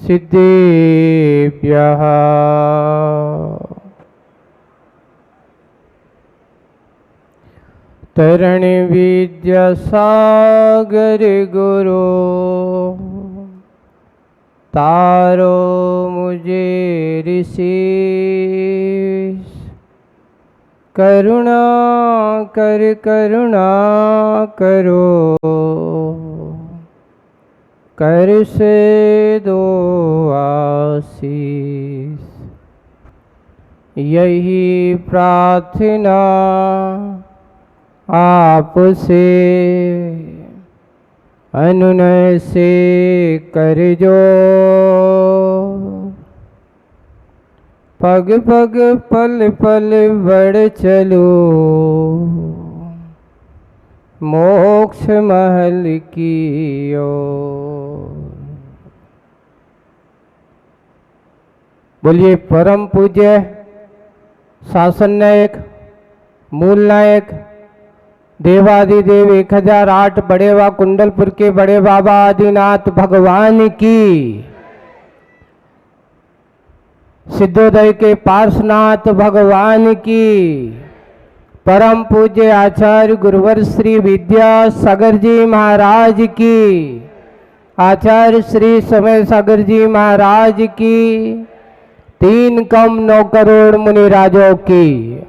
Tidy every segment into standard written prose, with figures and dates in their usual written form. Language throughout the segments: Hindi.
सिद्धेभ्यः तरणविद्यासागर गुरु तारो मुझे ऋषि करुणा करो कर से दो आशीष। यही प्रार्थना आपसे अनुनय से कर जो पग पग पल पल बढ़ चलो मोक्ष महल की ओर। बोलिए परम पूज्य शासन नायक मूल नायक देवादिदेव 1008 बड़ेवा कुंडलपुर के बड़े बाबा आदिनाथ भगवान की, सिद्धोदय के पार्श्वनाथ भगवान की, परम पूज्य आचार्य गुरुवर श्री विद्यासागर जी महाराज की, आचार्य श्री समय सागर जी महाराज की, 3 कम 9 करोड़ मुनिराजों की।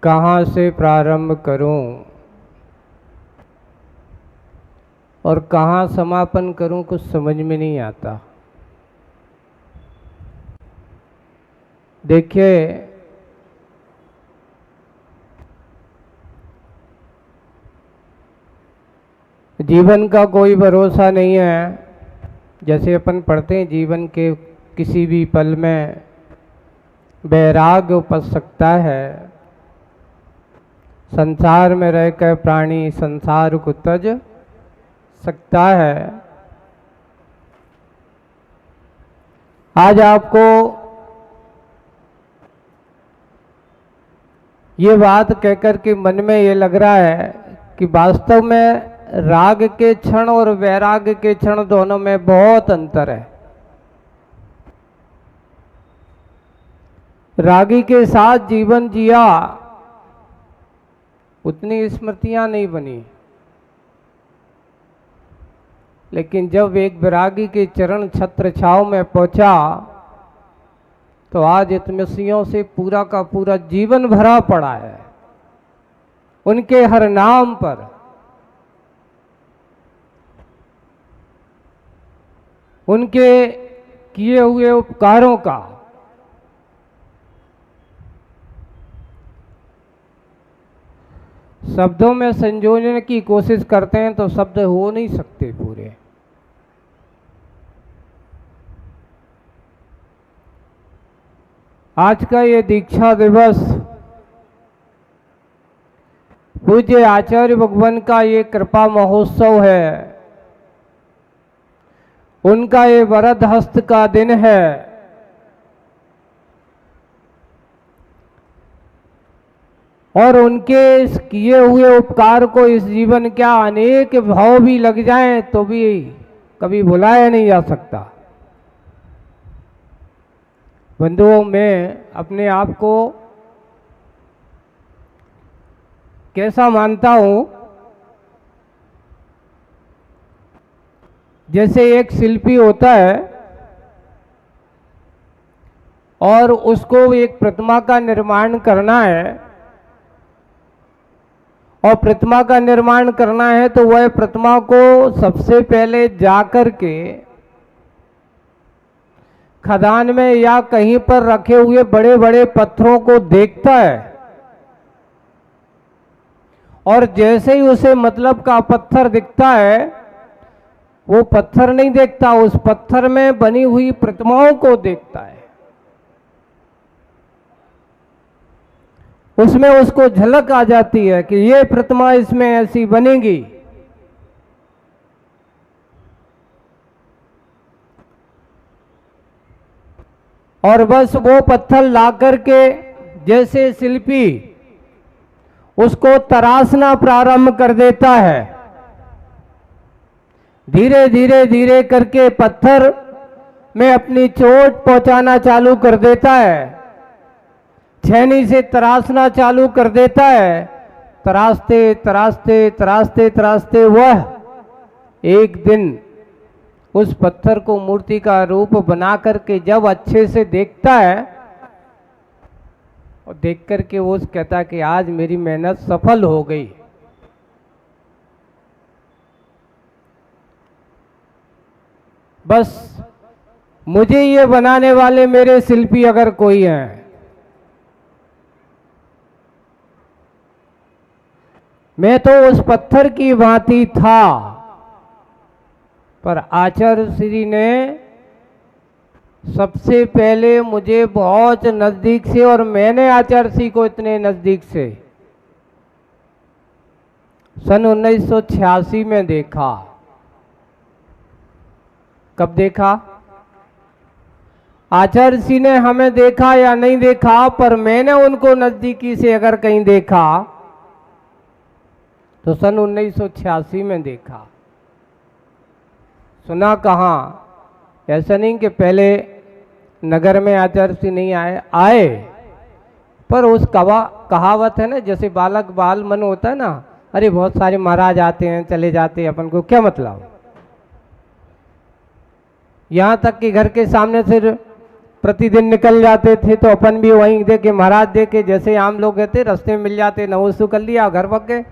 कहाँ से प्रारंभ करूं और कहाँ समापन करूं कुछ समझ में नहीं आता। देखिए जीवन का कोई भरोसा नहीं है। जैसे अपन पढ़ते हैं जीवन के किसी भी पल में वैराग्य उपज सकता है। संसार में रहकर प्राणी संसार को तज सकता है। आज आपको ये बात कहकर के मन में ये लग रहा है कि वास्तव में राग के क्षण और वैराग्य के क्षण दोनों में बहुत अंतर है। रागी के साथ जीवन जिया उतनी स्मृतियां नहीं बनी, लेकिन जब एक वैरागी के चरण छत्र छाव में पहुंचा तो आज स्मृतियों से पूरा का पूरा जीवन भरा पड़ा है। उनके हर नाम पर, उनके किए हुए उपकारों का शब्दों में संजोने की कोशिश करते हैं तो शब्द हो नहीं सकते पूरे। आज का ये दीक्षा दिवस पूज्य आचार्य भगवान का ये कृपा महोत्सव है। उनका ये वरद हस्त का दिन है। और उनके इस किए हुए उपकार को इस जीवन क्या अनेक भाव भी लग जाएं तो भी कभी भुलाया नहीं जा सकता। बंधुओं, मैं अपने आप को कैसा मानता हूं, जैसे एक शिल्पी होता है और उसको एक प्रतिमा का निर्माण करना है, और प्रतिमा का निर्माण करना है तो वह प्रतिमा को सबसे पहले जाकर के खदान में या कहीं पर रखे हुए बड़े बड़े पत्थरों को देखता है, और जैसे ही उसे मतलब का पत्थर दिखता है वो पत्थर नहीं देखता, उस पत्थर में बनी हुई प्रतिमाओं को देखता है। उसमें उसको झलक आ जाती है कि ये प्रतिमा इसमें ऐसी बनेगी। और बस वो पत्थर ला करके जैसे शिल्पी उसको तराशना प्रारंभ कर देता है, धीरे धीरे धीरे करके पत्थर में अपनी चोट पहुंचाना चालू कर देता है, छेनी से तराशना चालू कर देता है। तराशते तराशते तराशते तराशते वह एक दिन उस पत्थर को मूर्ति का रूप बना करके जब अच्छे से देखता है और देख करके वो कहता है कि आज मेरी मेहनत सफल हो गई। बस मुझे ये बनाने वाले मेरे शिल्पी अगर कोई हैं, मैं तो उस पत्थर की भांति था, पर आचार्य श्री ने सबसे पहले मुझे बहुत नजदीक से और मैंने आचार्य श्री को इतने नजदीक से सन 1986 में देखा। कब देखा? आचार्य श्री ने हमें देखा या नहीं देखा, पर मैंने उनको नजदीकी से अगर कहीं देखा तो सन 1986 में देखा। सुना कहाँ? ऐसा नहीं कि पहले नगर में आचार्य श्री नहीं आए, पर उस कहावत है ना, जैसे बालक बाल मन होता है ना, अरे बहुत सारे महाराज आते हैं चले जाते हैं, अपन को क्या मतलब। यहाँ तक कि घर के सामने से प्रतिदिन निकल जाते थे तो अपन भी वहीं देखे महाराज देखे, जैसे आम लोग कहते रास्ते में मिल जाते, नवसु कर लिया, घर पक गए,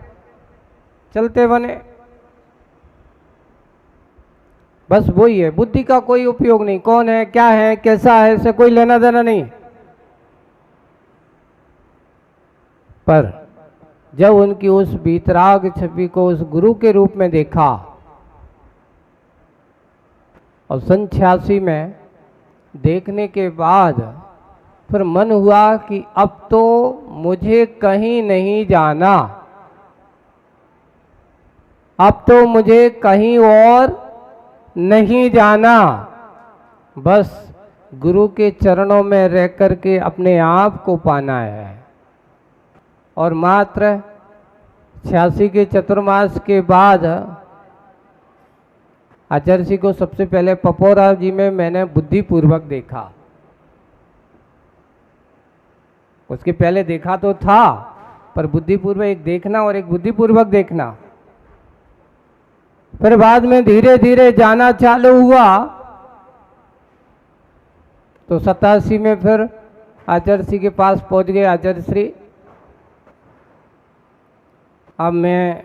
चलते बने। बस वही है, बुद्धि का कोई उपयोग नहीं, कौन है क्या है कैसा है इससे कोई लेना देना नहीं। पर जब उनकी उस वीतराग छवि को उस गुरु के रूप में देखा और सन 86 में देखने के बाद फिर मन हुआ कि अब तो मुझे कहीं नहीं जाना, अब तो मुझे कहीं और नहीं जाना, बस गुरु के चरणों में रह कर के अपने आप को पाना है। और मात्र 86 के चतुर्मास के बाद आचार्य जी को सबसे पहले पपोरा जी में मैंने बुद्धिपूर्वक देखा। उसके पहले देखा तो था, पर बुद्धिपूर्वक एक देखना और एक बुद्धिपूर्वक देखना। फिर बाद में धीरे धीरे जाना चालू हुआ तो 87 में फिर आचार्य श्री के पास पहुंच गए। आचार्य श्री, अब मैं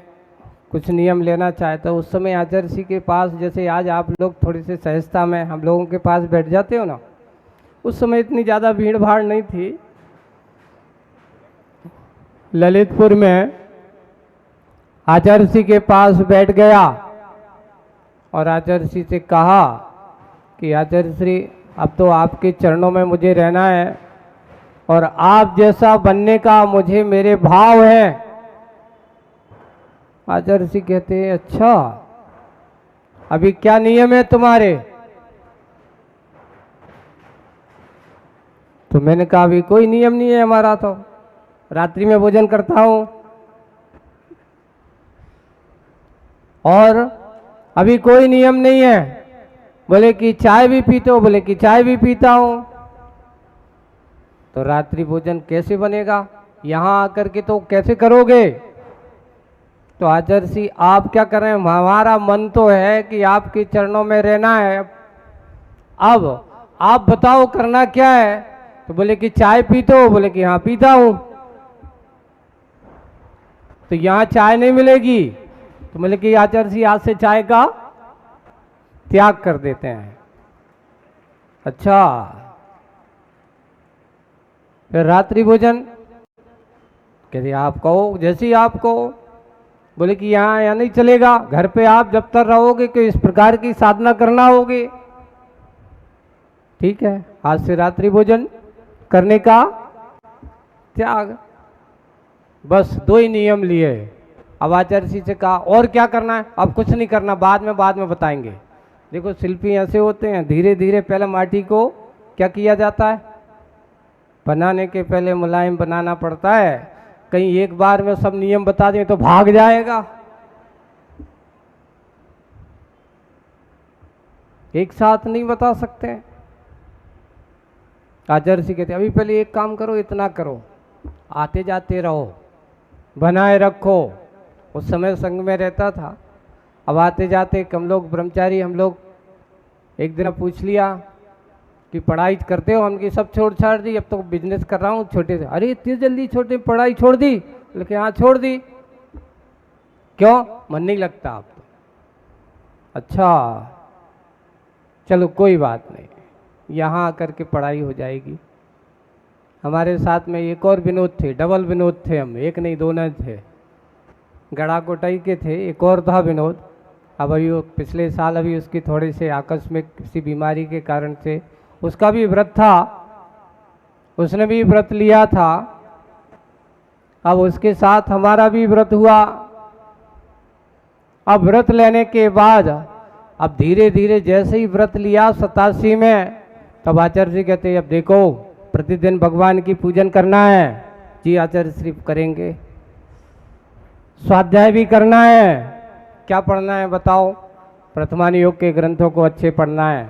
कुछ नियम लेना चाहता हूँ। उस समय आचार्य श्री के पास, जैसे आज आप लोग थोड़ी सी सहजता में हम लोगों के पास बैठ जाते हो ना, उस समय इतनी ज़्यादा भीड़ भाड़ नहीं थी। ललितपुर में आचार्य श्री के पास बैठ गया और आचार्य श्री से कहा कि आचार्य श्री, अब तो आपके चरणों में मुझे रहना है और आप जैसा बनने का मुझे मेरे भाव है। आचार्य श्री कहते हैं, अच्छा अभी क्या नियम है तुम्हारे? तो मैंने कहा अभी कोई नियम नहीं है हमारा, तो रात्रि में भोजन करता हूं और अभी कोई नियम नहीं है। बोले कि चाय भी पीते हो? बोले कि चाय भी पीता हूं। तो रात्रि भोजन कैसे बनेगा? यहां आकर के तो कैसे करोगे? तो आचार्य श्री, आप क्या कर रहे हैं? हमारा मन तो है कि आपके चरणों में रहना है, अब आप बताओ करना क्या है? तो बोले कि चाय पीते हो? बोले कि हाँ पीता हूं। तो यहाँ चाय नहीं मिलेगी? तो बोले कि आचार्य श्री आज से चाय का त्याग कर देते हैं। अच्छा, फिर रात्रि भोजन? कहते आप कहो, जैसे ही आप कहो। बोले कि यहाँ नहीं चलेगा, घर पे आप जब तक रहोगे कि इस प्रकार की साधना करना होगी। ठीक है, आज से रात्रि भोजन करने का त्याग। बस दो ही नियम लिए। अब आचार्य जी से कहा और क्या करना है? अब कुछ नहीं करना, बाद में बताएंगे। देखो शिल्पी ऐसे होते हैं, धीरे धीरे पहले माटी को क्या किया जाता है? बनाने के पहले मुलायम बनाना पड़ता है। कहीं एक बार में सब नियम बता दें तो भाग जाएगा। एक साथ नहीं बता सकते। आचार्य जी कहते अभी पहले एक काम करो, इतना करो, आते जाते रहो, बनाए रखो। उस समय संघ में रहता था। अब आते जाते हम लोग ब्रह्मचारी, हम लोग एक दिन पूछ लिया कि पढ़ाई करते हो? हमकी सब छोड़ छाड़ दी, अब तो बिजनेस कर रहा हूँ छोटे से। अरे इतनी जल्दी छोटे पढ़ाई छोड़ दी? लेकिन हाँ छोड़ दी। क्यों? मन नहीं लगता आप तो। अच्छा चलो कोई बात नहीं, यहाँ आकर के पढ़ाई हो जाएगी। हमारे साथ में एक और विनोद थे, डबल विनोद थे हम, एक नहीं दो नहीं थे। गड़ा कोटाई के थे, एक और था विनोद। अब अभी वो पिछले साल अभी उसकी थोड़ी से आकस्मिक किसी बीमारी के कारण से उसका भी व्रत था, उसने भी व्रत लिया था। अब उसके साथ हमारा भी व्रत हुआ। अब व्रत लेने के बाद अब धीरे धीरे जैसे ही व्रत लिया 87 में, तब आचार्य जी कहते अब देखो प्रतिदिन भगवान की पूजन करना है। जी आचार्य श्री करेंगे। स्वाध्याय भी करना है। क्या पढ़ना है बताओ? प्रथमान योग के ग्रंथों को अच्छे पढ़ना है।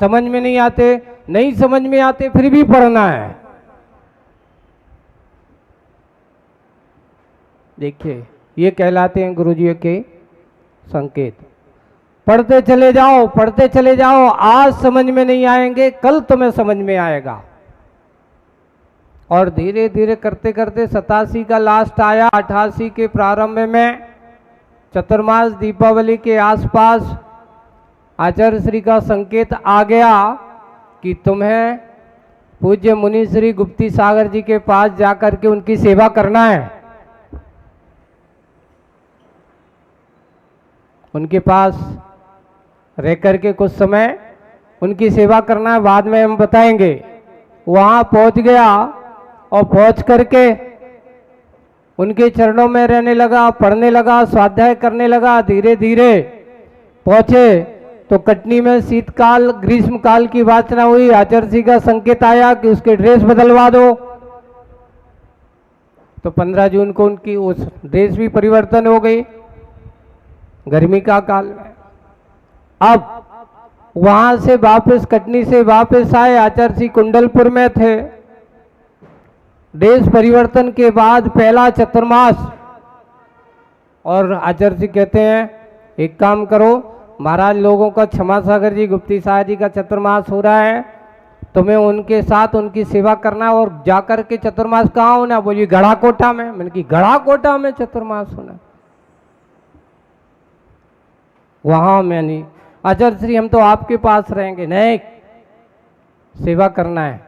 समझ में नहीं आते, नहीं समझ में आते फिर भी पढ़ना है। देखिए ये कहलाते हैं गुरुजी के संकेत। पढ़ते चले जाओ, पढ़ते चले जाओ। आज समझ में नहीं आएंगे, कल तुम्हें समझ में आएगा। और धीरे धीरे करते करते 87 का लास्ट आया। 88 के प्रारंभ में चतुर्मास दीपावली के आसपास आचार्य श्री का संकेत आ गया कि तुम्हें पूज्य मुनि श्री गुप्ती सागर जी के पास जाकर के उनकी सेवा करना है। उनके पास रह करके कुछ समय उनकी सेवा करना है, बाद में हम बताएंगे। वहां पहुंच गया और पहुंच करके उनके चरणों में रहने लगा, पढ़ने लगा, स्वाध्याय करने लगा। धीरे धीरे पहुंचे तो कटनी में शीतकाल ग्रीष्म काल की वाचना हुई। आचार्य जी का संकेत आया कि उसके ड्रेस बदलवा दो। तो 15 जून को उनकी उस ड्रेस भी परिवर्तन हो गई, गर्मी का काल में। अब वहां से वापस कटनी से वापस आए। आचार्य जी कुंडलपुर में थे। देश परिवर्तन के बाद पहला चतुर्मास, और आचार्य जी कहते हैं एक काम करो महाराज, लोगों का क्षमा सागर जी गुप्ती सागर जी का चतुर्मास हो रहा है, तुम्हें उनके साथ उनकी सेवा करना। और जाकर के चतुर्मास कहाँ होना? बोलिए गढ़ा कोटा में। मैंने कि गढ़ा कोटा में चतुर्मास होना? वहां मैं नहीं। आचार्य श्री हम तो आपके पास रहेंगे। नहीं, सेवा करना है।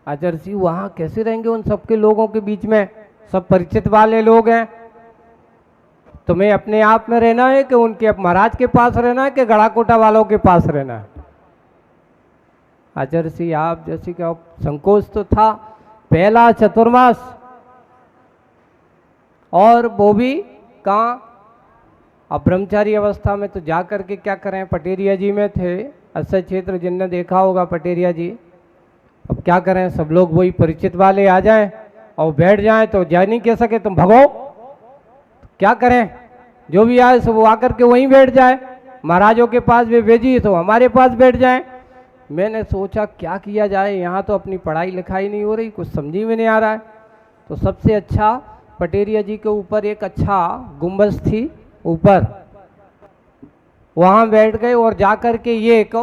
आचार्य जी वहां कैसे रहेंगे उन सबके लोगों के बीच में? सब परिचित वाले लोग हैं। तुम्हें अपने आप में रहना है कि उनके महाराज के पास रहना है कि गढ़ाकोटा वालों के पास रहना है? आचार्य जी आप जैसे कि संकोच तो था। पहला चतुर्मास, और वो भी कहाँ? अब ब्रह्मचारी अवस्था में तो जा करके क्या करें? पटेरिया जी में थे, अक्षय क्षेत्र जिनने देखा होगा पटेरिया जी। अब क्या करें? सब लोग वही परिचित वाले आ जाएं और बैठ जाएं तो जा नहीं कह सके तुम भगो। क्या करें? जो भी आए सब वो आकर के वहीं बैठ जाए। महाराजों के पास भी भेजी तो हमारे पास बैठ जाए। मैंने सोचा क्या किया जाए, यहाँ तो अपनी पढ़ाई लिखाई नहीं हो रही, कुछ समझ में नहीं आ रहा है। तो सबसे अच्छा पटेरिया जी के ऊपर एक अच्छा गुम्बज थी ऊपर, वहाँ बैठ गए और जाकर के ये एक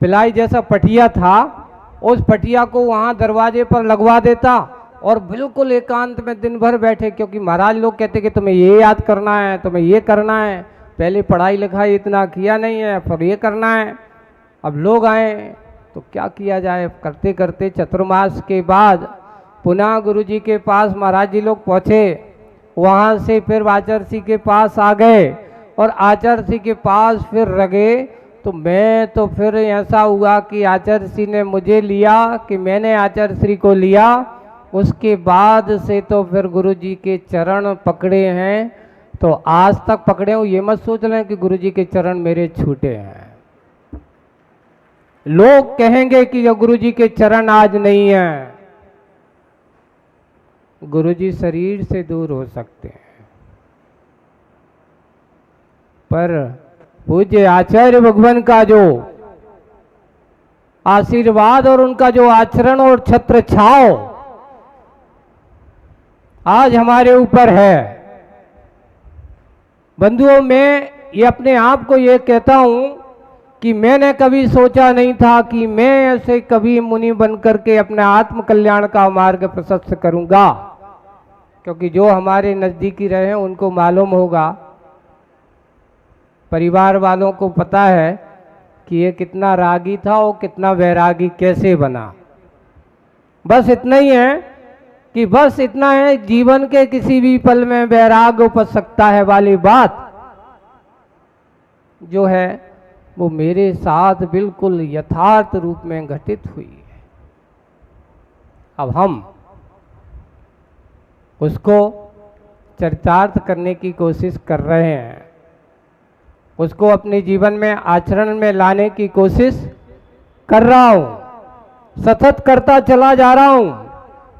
पिलाई जैसा पटिया था, उस पटिया को वहाँ दरवाजे पर लगवा देता और बिल्कुल एकांत में दिन भर बैठे। क्योंकि महाराज लोग कहते कि तुम्हें ये याद करना है, तुम्हें ये करना है, पहले पढ़ाई लिखाई इतना किया नहीं है, फिर ये करना है। अब लोग आए तो क्या किया जाए? करते करते चतुर्मास के बाद पुनः गुरुजी के पास महाराज जी लोग पहुँचे। वहाँ से फिर आचार्य जी के पास आ गए और आचार्य जी के पास फिर रहे। तो मैं तो फिर ऐसा हुआ कि आचार्य जी ने मुझे लिया कि मैंने आचार्य श्री को लिया। उसके बाद से तो फिर गुरुजी के चरण पकड़े हैं, तो आज तक पकड़े हूँ। ये मत सोच लें कि गुरुजी के चरण मेरे छूटे हैं। लोग कहेंगे कि ये गुरुजी के चरण आज नहीं है। गुरुजी शरीर से दूर हो सकते हैं, पर पूज्य आचार्य भगवान का जो आशीर्वाद और उनका जो आचरण और छत्र छाव आज हमारे ऊपर है। बंधुओं, मैं ये अपने आप को ये कहता हूं कि मैंने कभी सोचा नहीं था कि मैं ऐसे कभी मुनि बन करके अपने आत्म कल्याण का मार्ग प्रशस्त करूंगा, क्योंकि जो हमारे नज़दीकी रहे उनको मालूम होगा, परिवार वालों को पता है कि ये कितना रागी था और कितना वैरागी कैसे बना। बस इतना ही है कि बस इतना है, जीवन के किसी भी पल में वैराग उपज सकता है वाली बात जो है वो मेरे साथ बिल्कुल यथार्थ रूप में घटित हुई है। अब हम उसको चरितार्थ करने की कोशिश कर रहे हैं, उसको अपने जीवन में आचरण में लाने की कोशिश कर रहा हूं, सतत करता चला जा रहा हूं।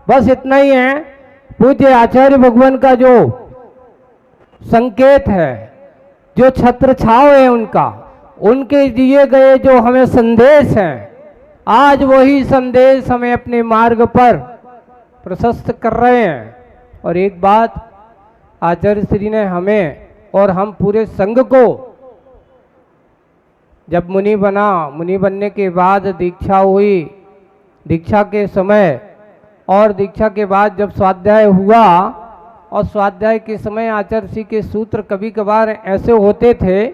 बस इतना ही है, पूज्य आचार्य भगवान का जो संकेत है, जो छत्र छाव है उनका, उनके दिए गए जो हमें संदेश हैं, आज वही संदेश हमें अपने मार्ग पर प्रशस्त कर रहे हैं। और एक बात आचार्य श्री ने हमें और हम पूरे संघ को, जब मुनि बना, मुनि बनने के बाद दीक्षा हुई, दीक्षा के समय और दीक्षा के बाद जब स्वाध्याय हुआ, और स्वाध्याय के समय आचार्य श्री के सूत्र कभी कभार ऐसे होते थे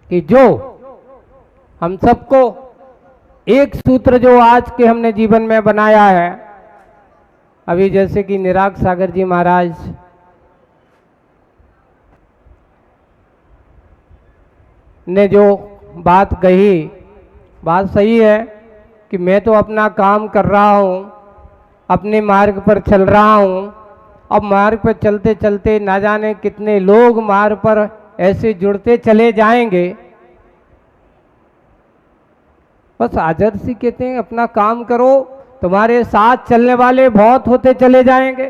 कि जो हम सबको एक सूत्र जो आज के हमने जीवन में बनाया है, अभी जैसे कि निराग सागर जी महाराज ने जो बात कही, बात सही है कि मैं तो अपना काम कर रहा हूँ, अपने मार्ग पर चल रहा हूँ। अब मार्ग पर चलते चलते ना जाने कितने लोग मार्ग पर ऐसे जुड़ते चले जाएंगे। बस आचार्य जी कहते हैं अपना काम करो, तुम्हारे साथ चलने वाले बहुत होते चले जाएंगे।